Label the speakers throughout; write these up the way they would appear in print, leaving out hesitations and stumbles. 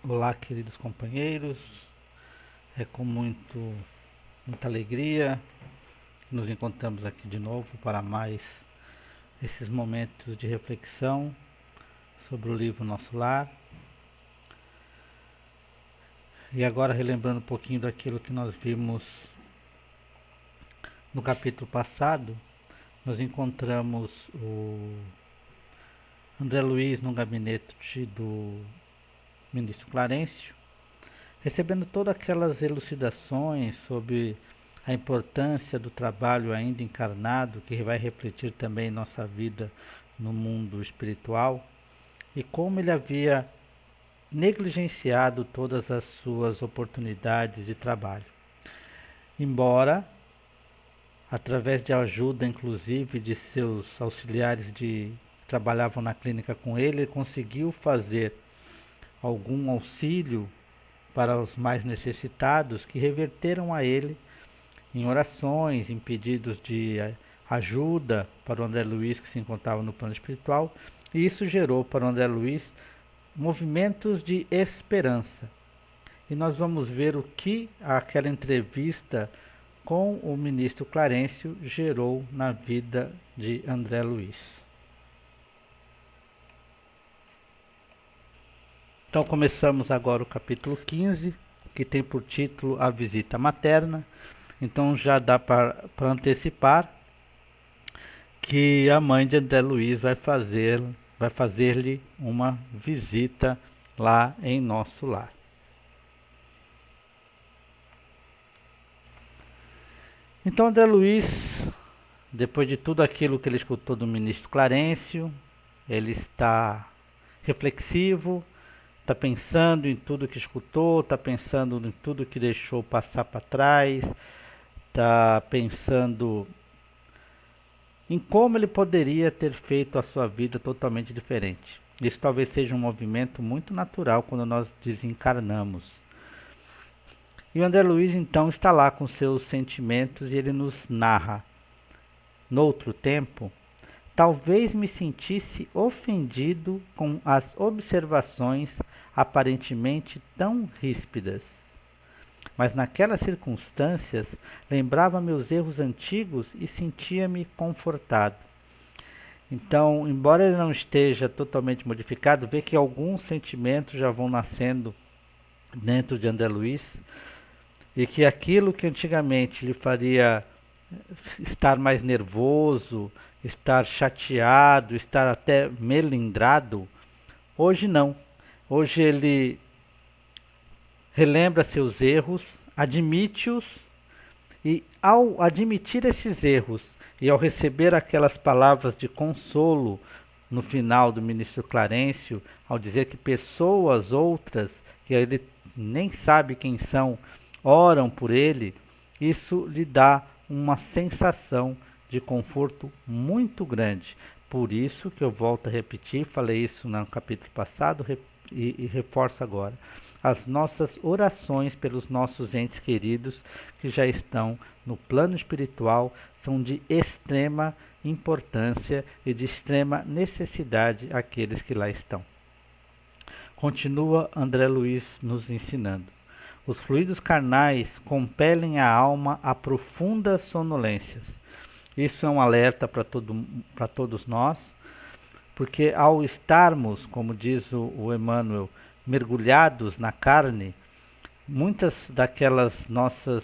Speaker 1: Olá, queridos companheiros. É com muita alegria que nos encontramos aqui de novo para mais esses momentos de reflexão sobre o livro Nosso Lar. E agora, relembrando um pouquinho daquilo que nós vimos no capítulo passado, nós encontramos o André Luiz no gabinete do ministro Clarencio, recebendo todas aquelas elucidações sobre a importância do trabalho ainda encarnado, que vai refletir também em nossa vida no mundo espiritual, e como ele havia negligenciado todas as suas oportunidades de trabalho. Embora, através de ajuda inclusive de seus auxiliares que trabalhavam na clínica com ele conseguiu fazer algum auxílio para os mais necessitados, que reverteram a ele em orações, em pedidos de ajuda para o André Luiz, que se encontrava no plano espiritual, e isso gerou para o André Luiz movimentos de esperança. E nós vamos ver o que aquela entrevista com o ministro Clarencio gerou na vida de André Luiz. Então começamos agora o capítulo 15, que tem por título A Visita Materna. Então já dá para antecipar que a mãe de André Luiz vai fazer-lhe uma visita lá em Nosso Lar. Então André Luiz, depois de tudo aquilo que ele escutou do ministro Clarencio, ele está reflexivo, está pensando em tudo que escutou, está pensando em tudo que deixou passar para trás, está pensando em como ele poderia ter feito a sua vida totalmente diferente. Isso talvez seja um movimento muito natural quando nós desencarnamos. E o André Luiz então está lá com seus sentimentos e ele nos narra: noutro tempo, talvez me sentisse ofendido com as observações aparentemente tão ríspidas. Mas naquelas circunstâncias lembrava meus erros antigos e sentia-me confortado. Então, embora ele não esteja totalmente modificado, vê que alguns sentimentos já vão nascendo dentro de André Luiz, e que aquilo que antigamente lhe faria estar mais nervoso, estar chateado, estar até melindrado, hoje não. Hoje ele relembra seus erros, admite-os, e ao admitir esses erros e ao receber aquelas palavras de consolo no final do ministro Clarencio, ao dizer que pessoas outras, que ele nem sabe quem são, oram por ele, isso lhe dá uma sensação de conforto muito grande. Por isso que eu volto a repetir, falei isso no capítulo passado e reforço agora: as nossas orações pelos nossos entes queridos que já estão no plano espiritual são de extrema importância e de extrema necessidade àqueles que lá estão. Continua André Luiz nos ensinando: os fluidos carnais compelem a alma a profundas sonolências. Isso é um alerta para todos nós, porque ao estarmos, como diz o Emmanuel, mergulhados na carne, muitas daquelas nossas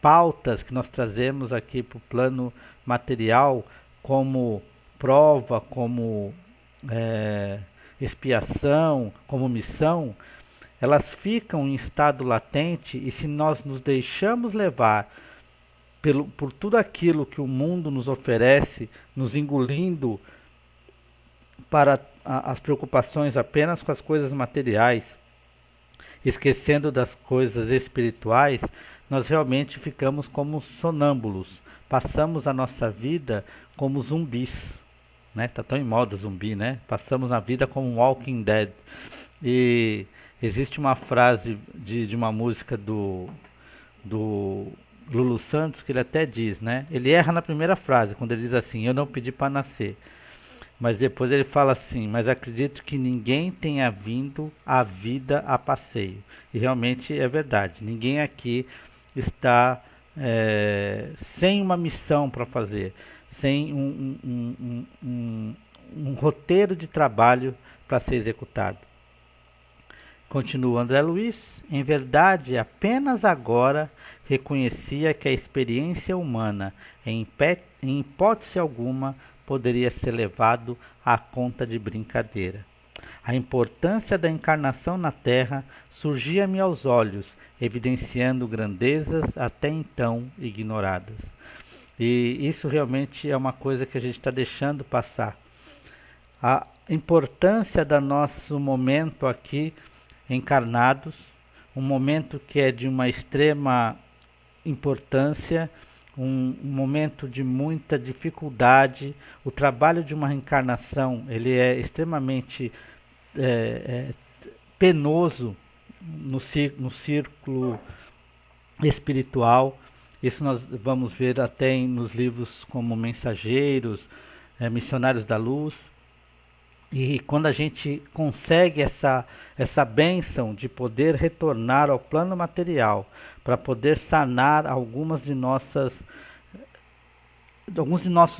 Speaker 1: pautas que nós trazemos aqui para o plano material, como prova, como expiação, como missão, elas ficam em estado latente, e se nós nos deixamos levar por tudo aquilo que o mundo nos oferece, nos engolindo para as preocupações apenas com as coisas materiais, esquecendo das coisas espirituais, nós realmente ficamos como sonâmbulos, passamos a nossa vida como zumbis, né? Tá tão em moda zumbi, né? Passamos a vida como um Walking Dead. E existe uma frase de uma música do Lulu Santos que ele até diz, né? Ele erra na primeira frase, quando ele diz assim: eu não pedi para nascer. Mas depois ele fala assim: mas acredito que ninguém tenha vindo à vida a passeio. E realmente é verdade. Ninguém aqui está sem uma missão para fazer, sem um roteiro de trabalho para ser executado. Continua André Luiz: em verdade, apenas agora reconhecia que a experiência humana, em hipótese alguma, poderia ser levado à conta de brincadeira. A importância da encarnação na Terra surgia-me aos olhos, evidenciando grandezas até então ignoradas. E isso realmente é uma coisa que a gente está deixando passar. A importância do nosso momento aqui encarnados, um momento que é de uma extrema importância, um momento de muita dificuldade. O trabalho de uma reencarnação ele é extremamente penoso no círculo espiritual. Isso nós vamos ver até nos livros como Mensageiros, Missionários da Luz. E quando a gente consegue essa bênção de poder retornar ao plano material para poder sanar alguns de nossos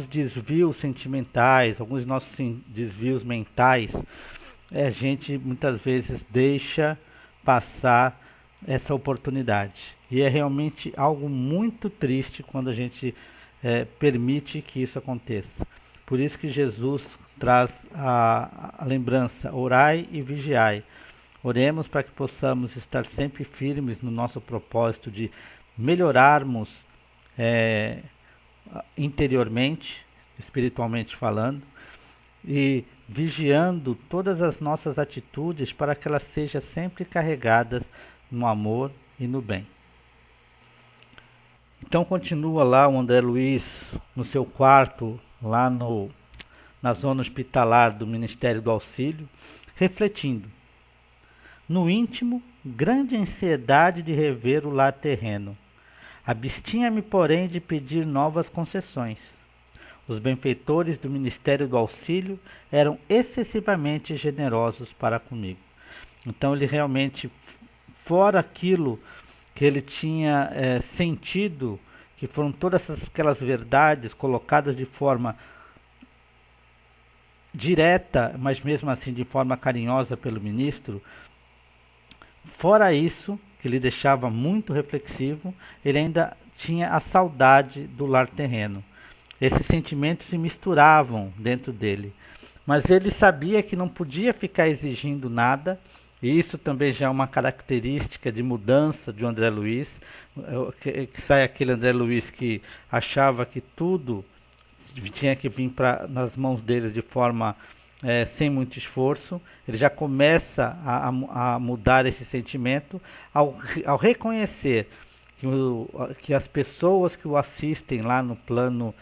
Speaker 1: desvios sentimentais, alguns de nossos desvios mentais, a gente muitas vezes deixa passar essa oportunidade. E é realmente algo muito triste quando a gente permite que isso aconteça. Por isso que Jesus traz a lembrança: orai e vigiai. Oremos para que possamos estar sempre firmes no nosso propósito de melhorarmos interiormente, espiritualmente falando, e vigiando todas as nossas atitudes para que elas sejam sempre carregadas no amor e no bem. Então continua lá o André Luiz no seu quarto, lá na zona hospitalar do Ministério do Auxílio, refletindo. No íntimo, grande ansiedade de rever o lar terreno. Abstinha-me, porém, de pedir novas concessões. Os benfeitores do Ministério do Auxílio eram excessivamente generosos para comigo. Então ele realmente, fora aquilo que ele tinha sentido, que foram todas aquelas verdades colocadas de forma direta, mas mesmo assim de forma carinhosa pelo ministro, fora isso, que lhe deixava muito reflexivo, ele ainda tinha a saudade do lar terreno. Esses sentimentos se misturavam dentro dele, mas ele sabia que não podia ficar exigindo nada, e isso também já é uma característica de mudança de André Luiz, que sai aquele André Luiz que achava que tudo tinha que vir nas mãos dele de forma sem muito esforço. Ele já começa a mudar esse sentimento ao reconhecer que as pessoas que o assistem lá no plano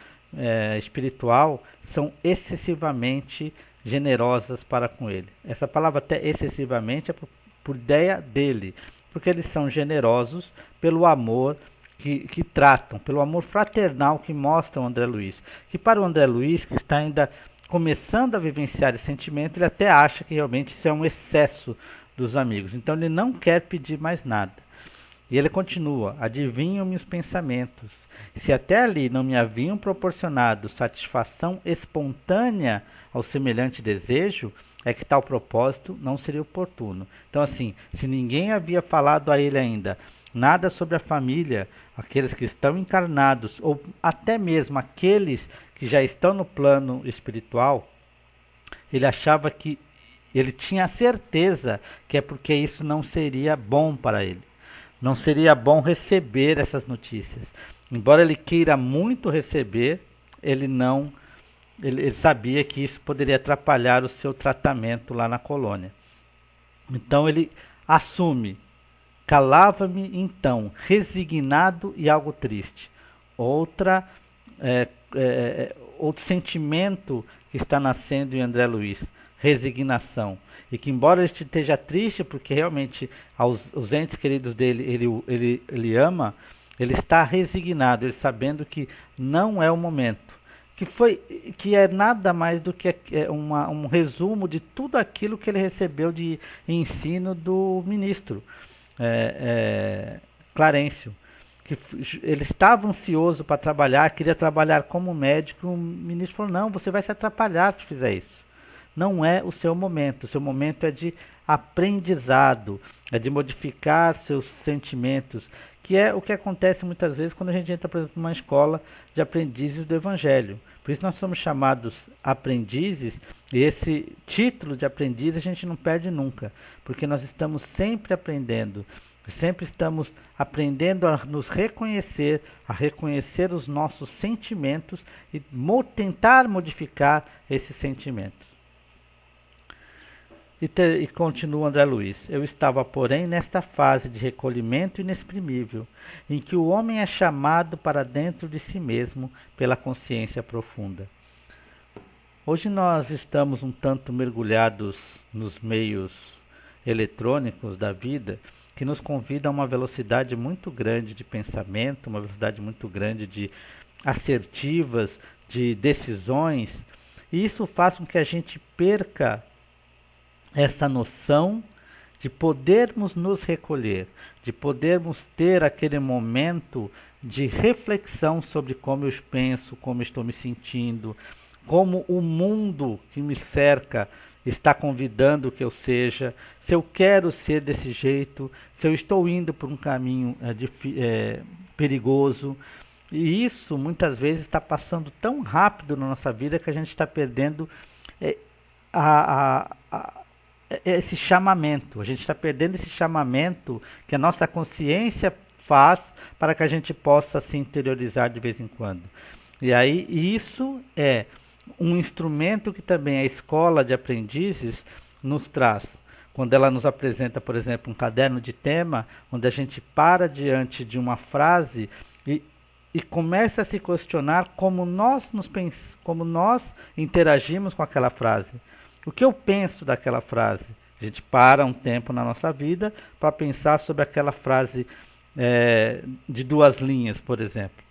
Speaker 1: espiritual são excessivamente generosas para com ele. Essa palavra até excessivamente é por ideia dele, porque eles são generosos pelo amor que tratam, pelo amor fraternal que mostra o André Luiz. Que para o André Luiz, que está ainda começando a vivenciar esse sentimento, ele até acha que realmente isso é um excesso dos amigos. Então ele não quer pedir mais nada. E ele continua: adivinham-me os pensamentos. Se até ali não me haviam proporcionado satisfação espontânea ao semelhante desejo, é que tal propósito não seria oportuno. Então assim, se ninguém havia falado a ele ainda nada sobre a família, aqueles que estão encarnados, ou até mesmo aqueles que já estão no plano espiritual, ele achava que, ele tinha a certeza que é porque isso não seria bom para ele. Não seria bom receber essas notícias. Embora ele queira muito receber, ele sabia que isso poderia atrapalhar o seu tratamento lá na colônia. Então ele assume: calava-me então, resignado e algo triste. Outro sentimento que está nascendo em André Luiz: resignação. E que embora ele esteja triste, porque realmente os entes queridos dele ele ama, ele está resignado, ele sabendo que não é o momento. que é nada mais do que um resumo de tudo aquilo que ele recebeu de ensino do ministro Clarencio, ele estava ansioso para trabalhar, queria trabalhar como médico. O ministro falou: não, você vai se atrapalhar se fizer isso. Não é o seu momento é de aprendizado, é de modificar seus sentimentos, que é o que acontece muitas vezes quando a gente entra, por exemplo, numa escola de aprendizes do Evangelho. Por isso nós somos chamados aprendizes, e esse título de aprendiz a gente não perde nunca, porque nós estamos sempre aprendendo, sempre estamos aprendendo a nos reconhecer, a reconhecer os nossos sentimentos e tentar modificar esses sentimentos. E continua André Luiz: eu estava, porém, nesta fase de recolhimento inexprimível, em que o homem é chamado para dentro de si mesmo pela consciência profunda. Hoje nós estamos um tanto mergulhados nos meios eletrônicos da vida, que nos convida a uma velocidade muito grande de pensamento, uma velocidade muito grande de assertivas, de decisões, e isso faz com que a gente perca essa noção de podermos nos recolher, de podermos ter aquele momento de reflexão sobre como eu penso, como estou me sentindo, como o mundo que me cerca está convidando que eu seja, se eu quero ser desse jeito, se eu estou indo por um caminho perigoso. E isso muitas vezes está passando tão rápido na nossa vida que a gente está perdendo esse chamamento. A gente está perdendo esse chamamento que a nossa consciência faz para que a gente possa se interiorizar de vez em quando. E aí isso é um instrumento que também a escola de aprendizes nos traz. Quando ela nos apresenta, por exemplo, um caderno de tema, onde a gente para diante de uma frase e começa a se questionar como nós interagimos com aquela frase. O que eu penso daquela frase? A gente para um tempo na nossa vida para pensar sobre aquela frase de 2 linhas, por exemplo.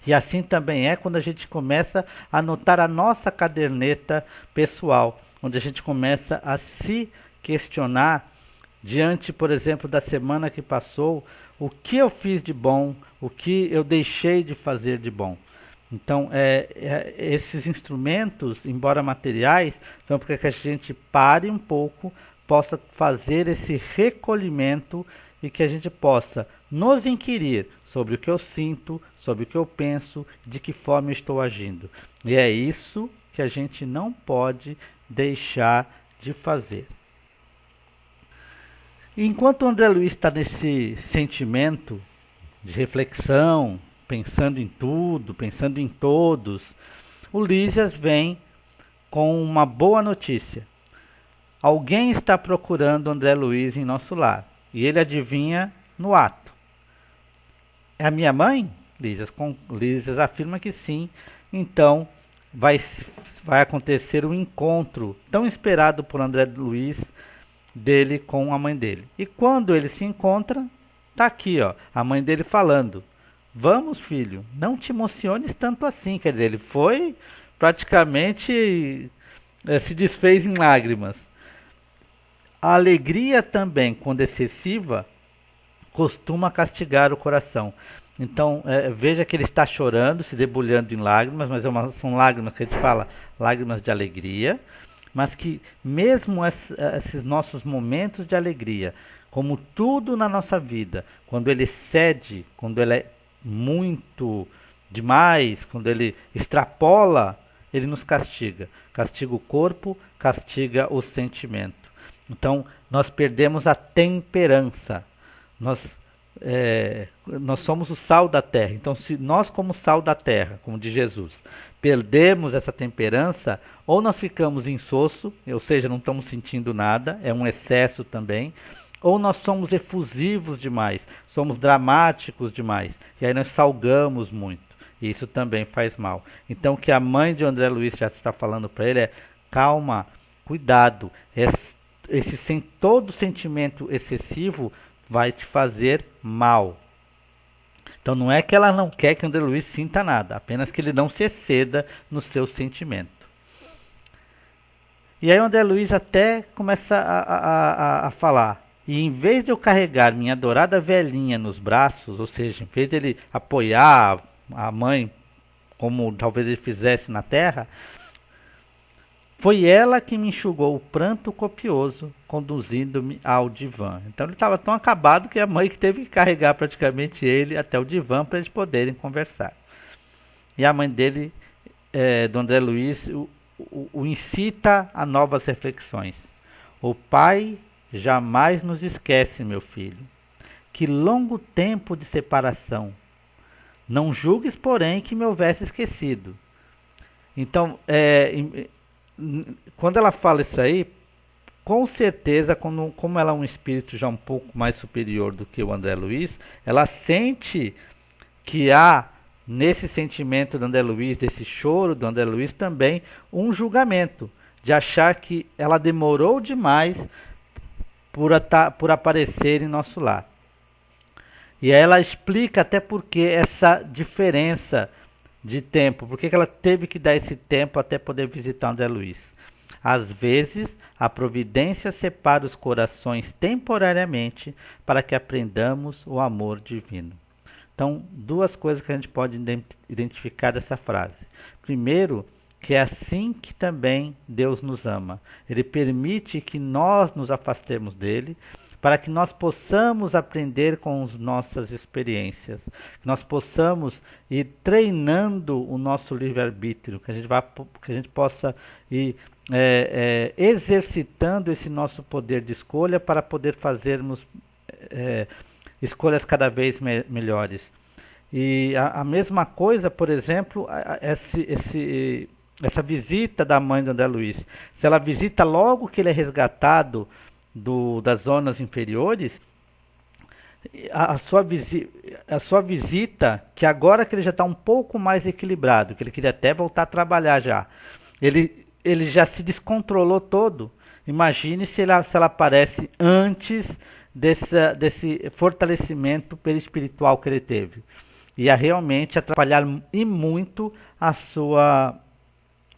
Speaker 1: E assim também é quando a gente começa a anotar a nossa caderneta pessoal, onde a gente começa a se questionar diante, por exemplo, da semana que passou, o que eu fiz de bom, o que eu deixei de fazer de bom. Então, esses instrumentos, embora materiais, são para que a gente pare um pouco, possa fazer esse recolhimento e que a gente possa nos inquirir sobre o que eu sinto, sobre o que eu penso, de que forma eu estou agindo. E é isso que a gente não pode deixar de fazer. Enquanto o André Luiz está nesse sentimento de reflexão, pensando em tudo, pensando em todos, o Lísias vem com uma boa notícia. Alguém está procurando André Luiz em nosso lar, e ele adivinha no ato. É a minha mãe? Lísias afirma que sim. Então vai acontecer um encontro tão esperado por André Luiz dele com a mãe dele. E quando ele se encontra, tá aqui, ó, a mãe dele falando: vamos, filho, não te emociones tanto assim. Quer dizer, ele foi praticamente se desfez em lágrimas. A alegria também, quando excessiva, costuma castigar o coração. Então, veja que ele está chorando, se debulhando em lágrimas, mas são lágrimas que a gente fala, lágrimas de alegria, mas que mesmo esses nossos momentos de alegria, como tudo na nossa vida, quando ele cede, quando ele é muito demais, quando ele extrapola, ele nos castiga. Castiga o corpo, castiga o sentimento. Então, nós perdemos a temperança. Nós somos o sal da terra. Então, se nós, como sal da terra, como de Jesus, perdemos essa temperança, ou nós ficamos insosso, ou seja, não estamos sentindo nada, é um excesso também, ou nós somos efusivos demais, somos dramáticos demais, e aí nós salgamos muito, e isso também faz mal. Então, o que a mãe de André Luiz já está falando para ele é: calma, cuidado, todo sentimento excessivo vai te fazer mal. Então não é que ela não quer que André Luiz sinta nada, apenas que ele não se exceda no seu sentimento. E aí o André Luiz até começa a falar. E em vez de eu carregar minha adorada velhinha nos braços, ou seja, em vez de ele apoiar a mãe como talvez ele fizesse na terra, foi ela que me enxugou o pranto copioso, conduzindo-me ao divã. Então ele estava tão acabado que a mãe que teve que carregar praticamente ele até o divã para eles poderem conversar. E a mãe dele, do André Luiz, o incita a novas reflexões. O pai jamais nos esquece, meu filho. Que longo tempo de separação. Não julgues, porém, que me houvesse esquecido. Então, quando ela fala isso aí, com certeza, como ela é um espírito já um pouco mais superior do que o André Luiz, ela sente que há nesse sentimento do André Luiz, desse choro do André Luiz, também um julgamento, de achar que ela demorou demais por aparecer em nosso lar. E aí ela explica até porque essa diferença de tempo, porque ela teve que dar esse tempo até poder visitar André Luiz. Às vezes, a providência separa os corações temporariamente para que aprendamos o amor divino. Então, duas coisas que a gente pode identificar dessa frase. Primeiro, que é assim que também Deus nos ama. Ele permite que nós nos afastemos dele, para que nós possamos aprender com as nossas experiências, que nós possamos ir treinando o nosso livre-arbítrio, que a gente possa ir exercitando esse nosso poder de escolha para poder fazermos escolhas cada vez melhores. E a mesma coisa, por exemplo, essa visita da mãe do André Luiz. Se ela visita logo que ele é resgatado das zonas inferiores, a sua visita, que agora que ele já está um pouco mais equilibrado, que ele queria até voltar a trabalhar já, ele já se descontrolou todo. Imagine se ela aparece antes desse fortalecimento perispiritual que ele teve. Ia realmente atrapalhar e muito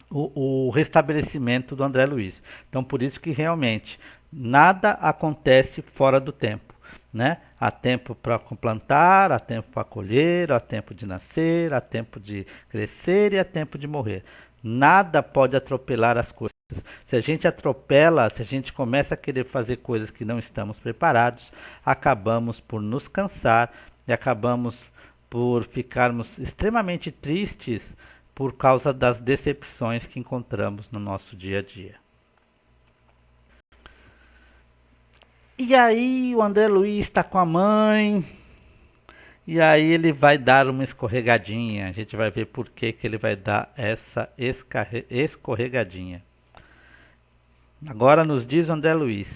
Speaker 1: o restabelecimento do André Luiz. Então, por isso que realmente nada acontece fora do tempo, né? Há tempo para plantar, há tempo para colher, há tempo de nascer, há tempo de crescer e há tempo de morrer. Nada pode atropelar as coisas. Se a gente atropela, se a gente começa a querer fazer coisas que não estamos preparados, acabamos por nos cansar e acabamos por ficarmos extremamente tristes por causa das decepções que encontramos no nosso dia a dia. E aí o André Luiz está com a mãe, e aí ele vai dar uma escorregadinha. A gente vai ver por que ele vai dar essa escorregadinha. Agora nos diz André Luiz: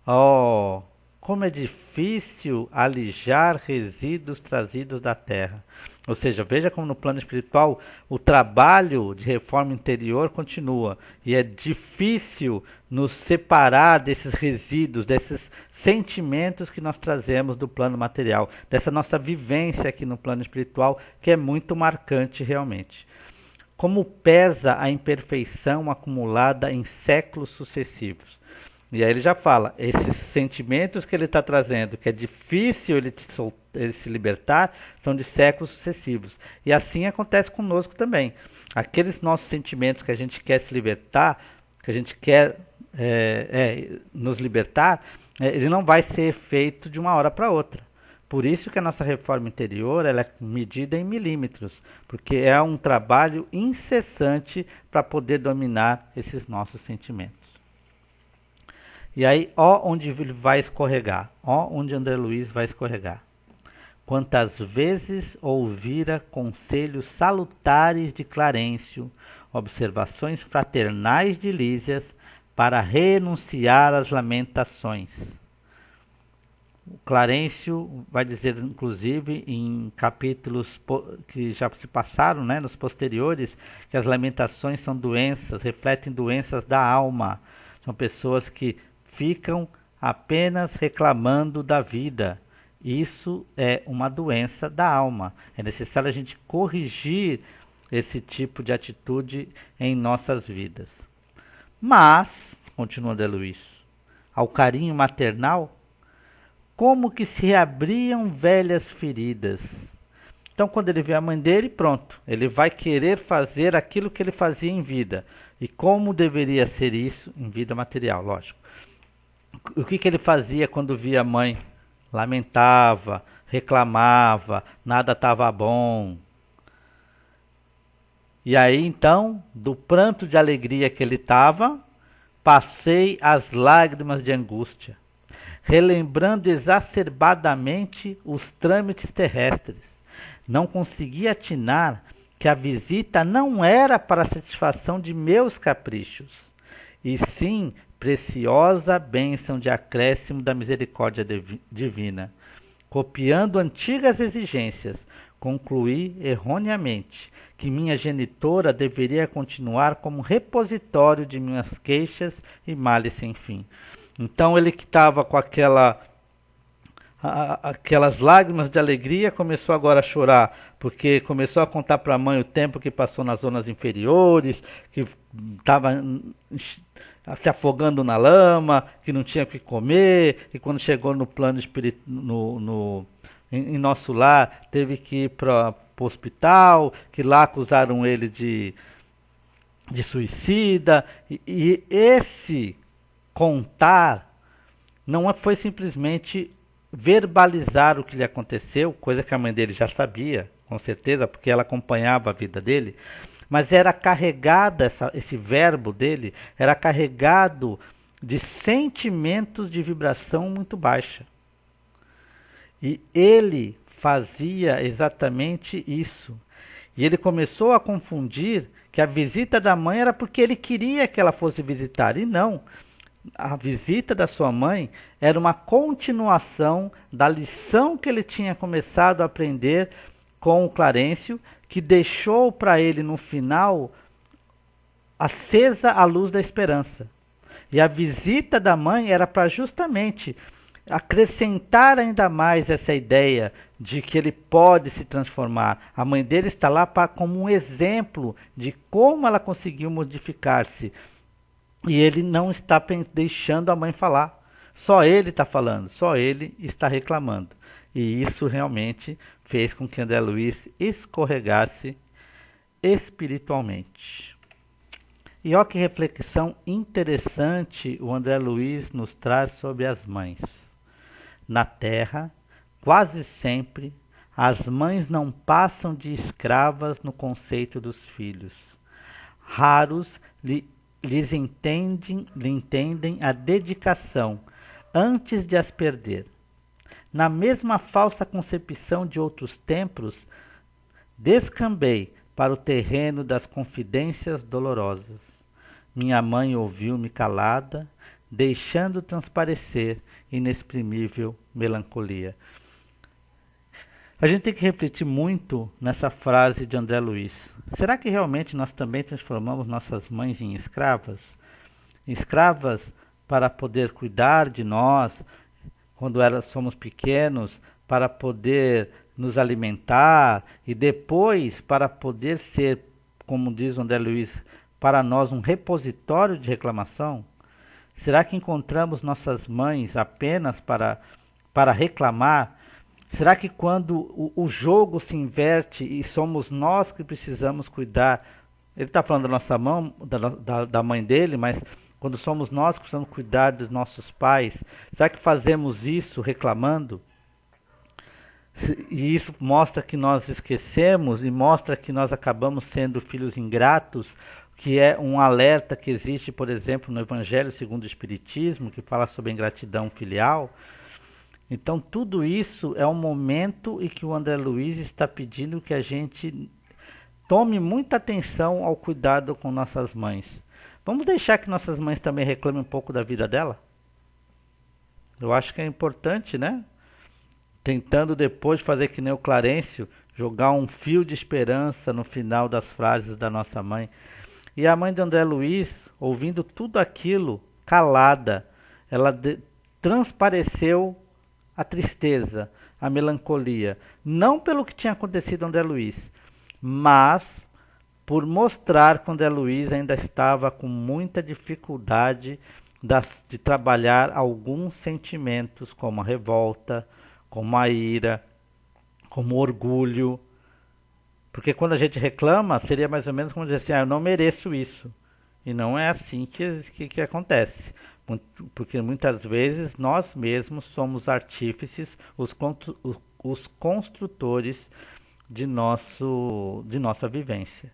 Speaker 1: oh, como é difícil alijar resíduos trazidos da terra. Ou seja, veja como no plano espiritual o trabalho de reforma interior continua. E é difícil nos separar desses resíduos, desses sentimentos que nós trazemos do plano material, dessa nossa vivência aqui no plano espiritual, que é muito marcante realmente. Como pesa a imperfeição acumulada em séculos sucessivos. E aí ele já fala, esses sentimentos que ele está trazendo, que é difícil ele se libertar, são de séculos sucessivos. E assim acontece conosco também. Aqueles nossos sentimentos que a gente quer se libertar, que a gente quer nos libertar, ele não vai ser feito de uma hora para outra. Por isso que a nossa reforma interior ela é medida em milímetros, porque é um trabalho incessante para poder dominar esses nossos sentimentos. E aí, ó onde ele vai escorregar, ó onde André Luiz vai escorregar. Quantas vezes ouvira conselhos salutares de Clarencio, observações fraternais de Lísias, para renunciar às lamentações. O Clarencio vai dizer, inclusive, em capítulos que já se passaram, né, nos posteriores, que as lamentações são doenças, refletem doenças da alma. São pessoas que ficam apenas reclamando da vida Isso é uma doença da alma. É necessário a gente corrigir esse tipo de atitude em nossas vidas. Mas, continua André Luiz, ao carinho maternal, como que se reabriam velhas feridas. Então, quando ele vê a mãe dele, pronto, ele vai querer fazer aquilo que ele fazia em vida. E como deveria ser isso em vida material, lógico. O que ele fazia quando via a mãe? Lamentava, reclamava, nada estava bom. E aí então, do pranto de alegria que ele estava, passei as lágrimas de angústia, relembrando exacerbadamente os trâmites terrestres. Não conseguia atinar que a visita não era para a satisfação de meus caprichos, e sim preciosa bênção de acréscimo da misericórdia divina. Copiando antigas exigências, concluí erroneamente que minha genitora deveria continuar como repositório de minhas queixas e males sem fim. Então ele que estava com aquelas lágrimas de alegria, começou agora a chorar, porque começou a contar para a mãe o tempo que passou nas zonas inferiores, que estava se afogando na lama, que não tinha o que comer, e quando chegou no plano espiritual, em nosso lar, teve que ir para o hospital, que lá acusaram ele de suicida, e esse contar não foi simplesmente verbalizar o que lhe aconteceu, coisa que a mãe dele já sabia, com certeza, porque ela acompanhava a vida dele, mas era carregada, esse verbo dele, era carregado de sentimentos de vibração muito baixa. E ele fazia exatamente isso. E ele começou a confundir que a visita da mãe era porque ele queria que ela fosse visitar, e não. A visita da sua mãe era uma continuação da lição que ele tinha começado a aprender com o Clarencio, que deixou para ele no final acesa a luz da esperança. E a visita da mãe era para justamente acrescentar ainda mais essa ideia de que ele pode se transformar. A mãe dele está lá como um exemplo de como ela conseguiu modificar-se. E ele não está deixando a mãe falar. Só ele está falando, só ele está reclamando. E isso realmente fez com que André Luiz escorregasse espiritualmente. E olha que reflexão interessante o André Luiz nos traz sobre as mães. Na Terra, quase sempre, as mães não passam de escravas no conceito dos filhos. Raros lhes entendem a dedicação antes de as perder. Na mesma falsa concepção de outros tempos, descambei para o terreno das confidências dolorosas. Minha mãe ouviu-me calada, deixando transparecer inexprimível melancolia. A gente tem que refletir muito nessa frase de André Luiz. Será que realmente nós também transformamos nossas mães em escravas? Escravas para poder cuidar de nós quando somos pequenos, para poder nos alimentar e depois para poder ser, como diz André Luiz, para nós um repositório de reclamação? Será que encontramos nossas mães apenas para reclamar? Será que quando o jogo se inverte e somos nós que precisamos cuidar, ele está falando da nossa mão, da mãe dele, mas quando somos nós que precisamos cuidar dos nossos pais, será que fazemos isso reclamando? E isso mostra que nós esquecemos e mostra que nós acabamos sendo filhos ingratos, que é um alerta que existe, por exemplo, no Evangelho segundo o Espiritismo, que fala sobre a ingratidão filial. Então tudo isso é um momento em que o André Luiz está pedindo que a gente tome muita atenção ao cuidado com nossas mães. Vamos deixar que nossas mães também reclamem um pouco da vida dela? Eu acho que é importante, né? Tentando depois fazer que nem o Clarencio, jogar um fio de esperança no final das frases da nossa mãe. E a mãe de André Luiz, ouvindo tudo aquilo, calada, ela transpareceu a tristeza, a melancolia, não pelo que tinha acontecido com André Luiz, mas por mostrar que André Luiz ainda estava com muita dificuldade de trabalhar alguns sentimentos, como a revolta, como a ira, como o orgulho. Porque quando a gente reclama, seria mais ou menos como dizer assim, eu não mereço isso. E não é assim que acontece. Porque muitas vezes nós mesmos somos artífices, os construtores de nossa vivência.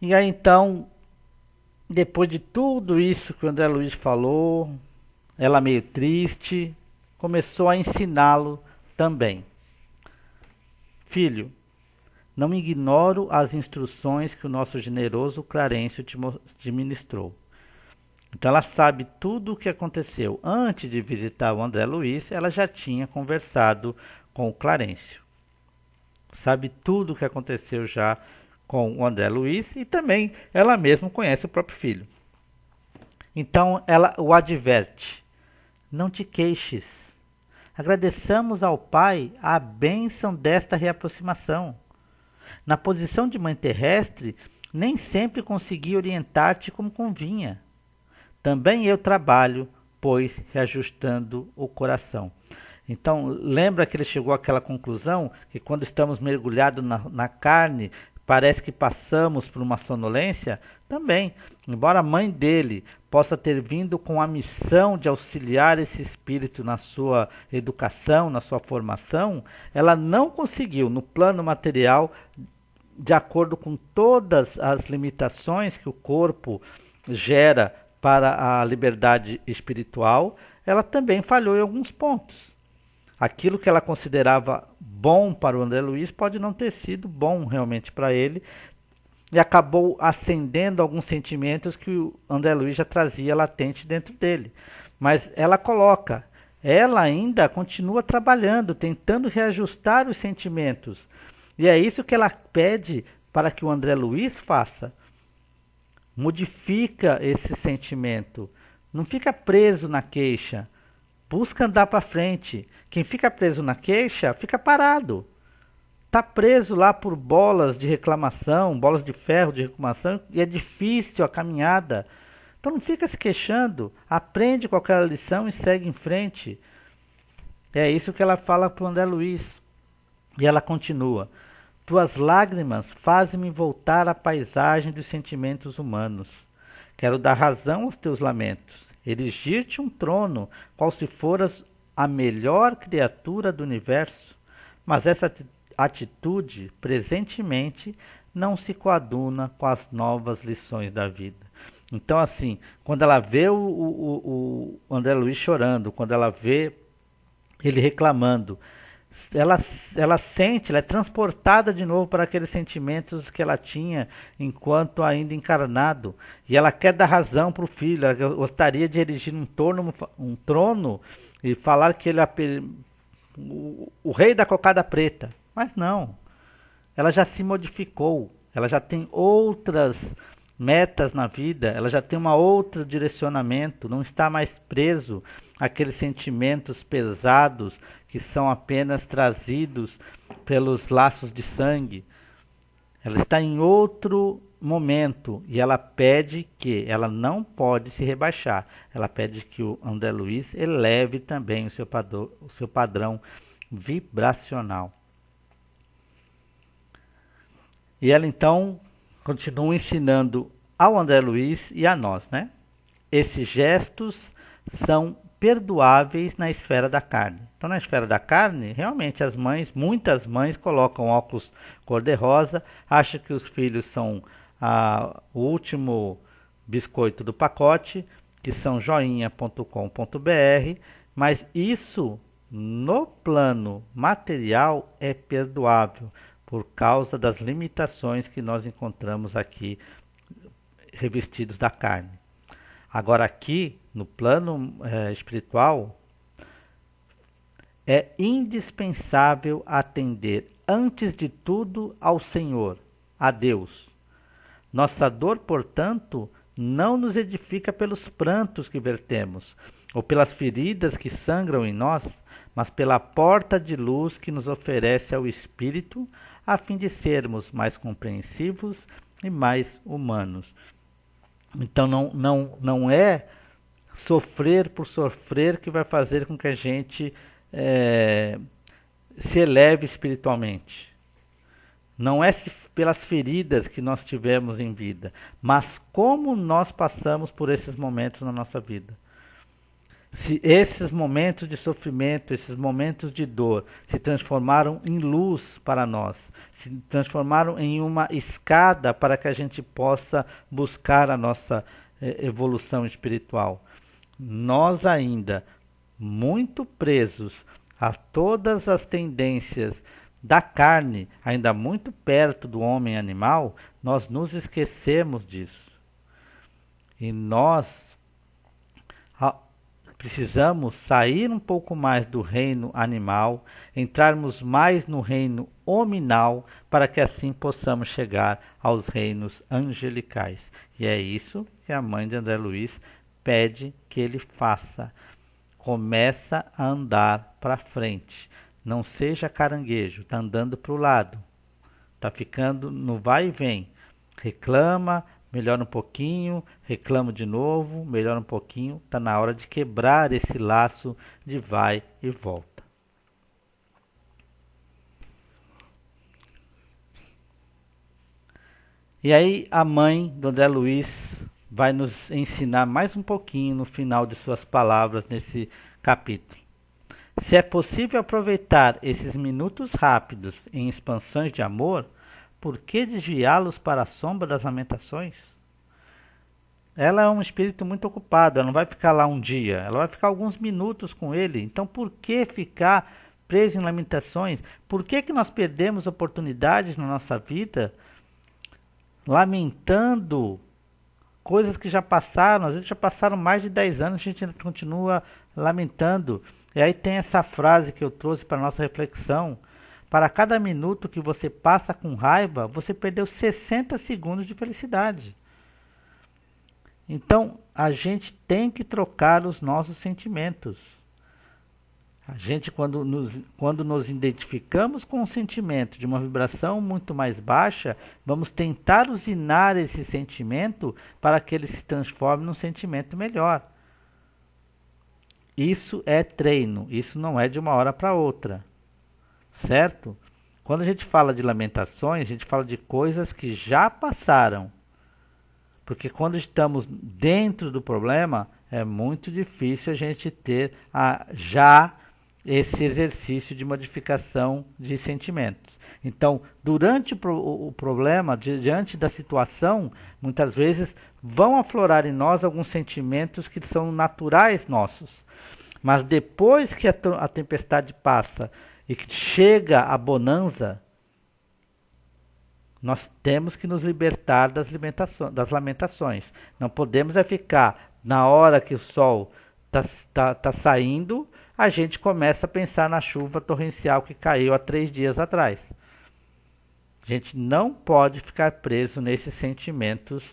Speaker 1: E aí então, depois de tudo isso que o André Luiz falou, ela meio triste, começou a ensiná-lo também. Filho, não ignoro as instruções que o nosso generoso Clarencio te ministrou. Então ela sabe tudo o que aconteceu. Antes de visitar o André Luiz, ela já tinha conversado com o Clarencio. Sabe tudo o que aconteceu já com o André Luiz e também ela mesma conhece o próprio filho. Então ela o adverte: não te queixes. Agradeçamos ao Pai a bênção desta reaproximação. Na posição de mãe terrestre, nem sempre consegui orientar-te como convinha. Também eu trabalho, pois, reajustando o coração. Então, lembra que ele chegou àquela conclusão que quando estamos mergulhados na carne, parece que passamos por uma sonolência? Também, embora a mãe dele possa ter vindo com a missão de auxiliar esse espírito na sua educação, na sua formação, ela não conseguiu, no plano material, de acordo com todas as limitações que o corpo gera para a liberdade espiritual, ela também falhou em alguns pontos. Aquilo que ela considerava bom para o André Luiz pode não ter sido bom realmente para ele, e acabou acendendo alguns sentimentos que o André Luiz já trazia latente dentro dele. Mas ela ainda continua trabalhando, tentando reajustar os sentimentos. E é isso que ela pede para que o André Luiz faça. Modifica esse sentimento. Não fica preso na queixa. Busca andar para frente. Quem fica preso na queixa, fica parado. Está preso lá por bolas de reclamação, bolas de ferro de reclamação, e é difícil a caminhada. Então não fica se queixando. Aprende com aquela lição e segue em frente. É isso que ela fala para o André Luiz. E ela continua: tuas lágrimas fazem-me voltar à paisagem dos sentimentos humanos. Quero dar razão aos teus lamentos, erigir-te um trono, qual se foras a melhor criatura do universo. Mas essa atitude, presentemente, não se coaduna com as novas lições da vida. Então, assim, quando ela vê o André Luiz chorando, quando ela vê ele reclamando, ela sente, ela é transportada de novo para aqueles sentimentos que ela tinha enquanto ainda encarnado. E ela quer dar razão para o filho, ela gostaria de erigir um trono e falar que ele é o rei da cocada preta. Mas não, ela já se modificou, ela já tem outras metas na vida, ela já tem um outro direcionamento, não está mais preso àqueles sentimentos pesados que são apenas trazidos pelos laços de sangue. Ela está em outro momento e ela pede que ela não pode se rebaixar. Ela pede que o André Luiz eleve também o seu padrão vibracional. E ela então continua ensinando ao André Luiz e a nós, né? Esses gestos são perdoáveis na esfera da carne. Então, na esfera da carne, realmente muitas mães colocam óculos cor-de-rosa, acham que os filhos são o último biscoito do pacote, que são joinha.com.br, mas isso no plano material é perdoável por causa das limitações que nós encontramos aqui revestidos da carne. Agora aqui, no plano espiritual, é indispensável atender antes de tudo ao Senhor, a Deus. Nossa dor, portanto, não nos edifica pelos prantos que vertemos, ou pelas feridas que sangram em nós, mas pela porta de luz que nos oferece ao Espírito, a fim de sermos mais compreensivos e mais humanos. Então não é sofrer por sofrer que vai fazer com que a gente se eleve espiritualmente. Não é pelas feridas que nós tivemos em vida, mas como nós passamos por esses momentos na nossa vida. Se esses momentos de sofrimento, esses momentos de dor se transformaram em luz para nós, se transformaram em uma escada para que a gente possa buscar a nossa evolução espiritual. Nós ainda, muito presos a todas as tendências da carne, ainda muito perto do homem animal, nós nos esquecemos disso. E nós precisamos sair um pouco mais do reino animal, entrarmos mais no reino hominal, para que assim possamos chegar aos reinos angelicais. E é isso que a mãe de André Luiz pede que ele faça. Começa a andar para frente. Não seja caranguejo, está andando para o lado. Está ficando no vai e vem. Reclama, melhora um pouquinho, reclama de novo, melhora um pouquinho. Está na hora de quebrar esse laço de vai e volta. E aí a mãe do André Luiz vai nos ensinar mais um pouquinho no final de suas palavras nesse capítulo. Se é possível aproveitar esses minutos rápidos em expansões de amor, por que desviá-los para a sombra das lamentações? Ela é um espírito muito ocupado, ela não vai ficar lá um dia, ela vai ficar alguns minutos com ele. Então por que ficar preso em lamentações? Por que nós perdemos oportunidades na nossa vida lamentando coisas que já passaram? Às vezes já passaram mais de 10 anos, a gente continua lamentando. E aí tem essa frase que eu trouxe para a nossa reflexão: para cada minuto que você passa com raiva, você perdeu 60 segundos de felicidade. Então, a gente tem que trocar os nossos sentimentos. A gente, quando nos identificamos com um sentimento de uma vibração muito mais baixa, vamos tentar usinar esse sentimento para que ele se transforme num sentimento melhor. Isso é treino, isso não é de uma hora para outra, certo? Quando a gente fala de lamentações, a gente fala de coisas que já passaram. Porque quando estamos dentro do problema, é muito difícil a gente ter já esse exercício de modificação de sentimentos. Então, durante o problema, diante da situação, muitas vezes vão aflorar em nós alguns sentimentos que são naturais nossos. Mas depois que a tempestade passa e que chega a bonança, nós temos que nos libertar das lamentações. Não podemos ficar, na hora que o sol está saindo, a gente começa a pensar na chuva torrencial que caiu há 3 dias atrás. A gente não pode ficar preso nesses sentimentos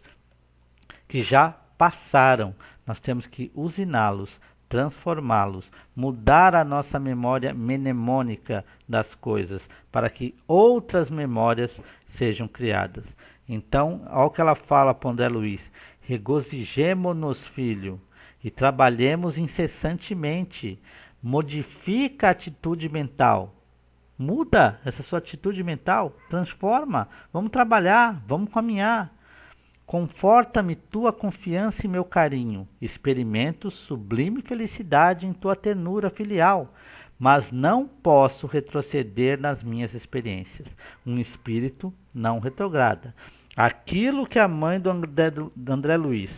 Speaker 1: que já passaram. Nós temos que usiná-los, transformá-los, mudar a nossa memória mnemônica das coisas, para que outras memórias sejam criadas. Então, olha o que ela fala para André Luiz: regozijemo-nos, filho, e trabalhemos incessantemente. Modifica a atitude mental. Muda essa sua atitude mental, transforma. Vamos trabalhar, vamos caminhar. Conforta-me tua confiança e meu carinho. Experimento sublime felicidade em tua ternura filial, mas não posso retroceder nas minhas experiências. Um espírito não retrograda. Aquilo que a mãe do André Luiz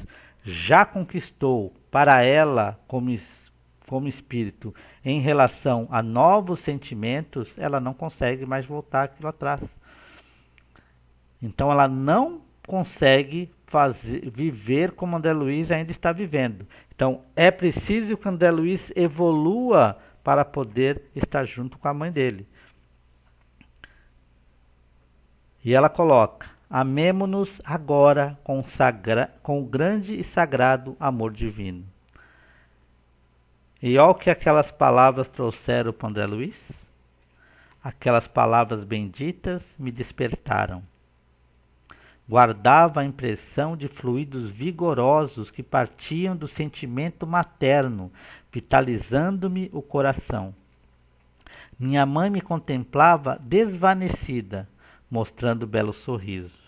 Speaker 1: já conquistou para ela como espírito em relação a novos sentimentos, ela não consegue mais voltar aquilo atrás. Então ela não consegue viver como André Luiz ainda está vivendo. Então é preciso que André Luiz evolua para poder estar junto com a mãe dele. E ela coloca: amemo-nos agora com o grande e sagrado amor divino. E olha o que aquelas palavras trouxeram para André Luiz. Aquelas palavras benditas me despertaram. Guardava a impressão de fluidos vigorosos que partiam do sentimento materno, vitalizando-me o coração. Minha mãe me contemplava desvanecida, mostrando belo sorriso.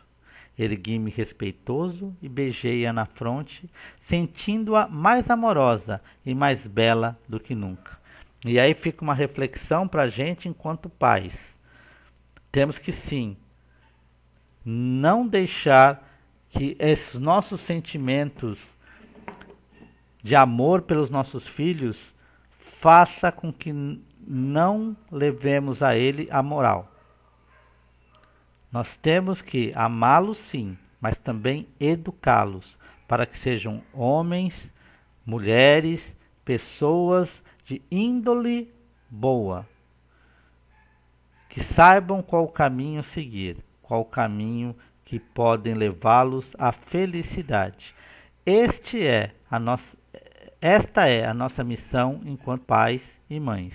Speaker 1: Ergui-me respeitoso e beijei-a na fronte, sentindo-a mais amorosa e mais bela do que nunca. E aí fica uma reflexão para a gente enquanto pais. Temos que sim, não deixar que esses nossos sentimentos de amor pelos nossos filhos faça com que não levemos a ele a moral. Nós temos que amá-los sim, mas também educá-los para que sejam homens, mulheres, pessoas de índole boa, que saibam qual caminho seguir, qual caminho que podem levá-los à felicidade. Esta é a nossa missão enquanto pais e mães.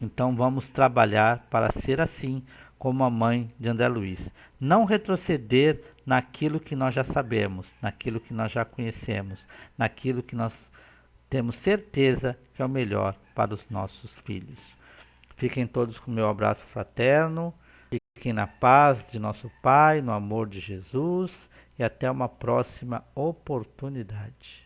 Speaker 1: Então vamos trabalhar para ser assim como a mãe de André Luiz. Não retroceder naquilo que nós já sabemos, naquilo que nós já conhecemos, naquilo que nós temos certeza que é o melhor para os nossos filhos. Fiquem todos com meu abraço fraterno, fiquem na paz de nosso Pai, no amor de Jesus e até uma próxima oportunidade.